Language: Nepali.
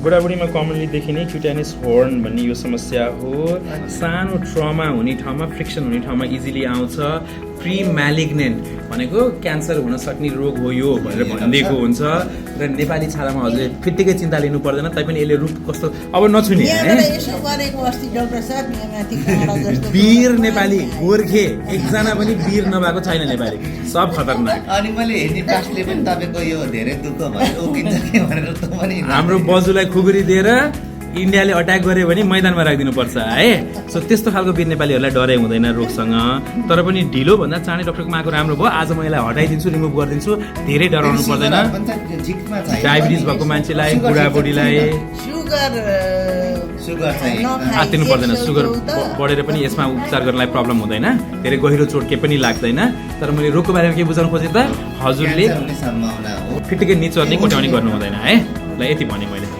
बुढाबुढीमा कमनली देखिने क्युटेनिस हर्न भन्ने यो समस्या हो। सानो ट्रमा हुने ठाउँमा, फ्रिक्सन हुने ठाउँमा इजिली आउँछ। प्री म्यालिग्नेन्ट भनेको क्यान्सर हुन सक्ने रोग हो यो भनेर भनिदिएको हुन्छ र नेपाली छालामा हजुर फिट्टिकै चिन्ता लिनु पर्दैन। तैपनि यसले रूप कस्तो अब नछुने वीर नेपाली गोर्खे एकजना पनि वीर नभएको छैन नेपाली, सब खतरनाक। अनि मैले हेर्ने पासले पनि तपाईँको यो धेरै दुःख भयो उकिन्छ के भनेर त पनि हाम्रो बजुलाई खुकुरी दिएर इन्डियाले अट्याक गर्यो भने मैदानमा राखिदिनु पर्छ है। सो त्यस्तो खालको वीर नेपालीहरूलाई डराइ हुँदैन रोगसँग। तर पनि ढिलो भन्दा चाँडै डक्टरकोमा आएको राम्रो भयो। आज म यसलाई हटाइदिन्छु, रिमुभ गरिदिन्छु, धेरै डराउनु पर्दैन। डायबिटिज भएको मान्छेलाई, बुढाबुढीलाई आत्तिनु पर्दैन। सुगर बढेर पनि यसमा उपचार गर्नलाई प्रब्लम हुँदैन, धेरै गहिरो चोट केही पनि लाग्दैन। तर मैले रोगको बारेमा के बुझाउनु खोजेँ त हजुरले फिटिकै निचर्ने कोट्याउने गर्नु हुँदैन है। ल यति भने मैले।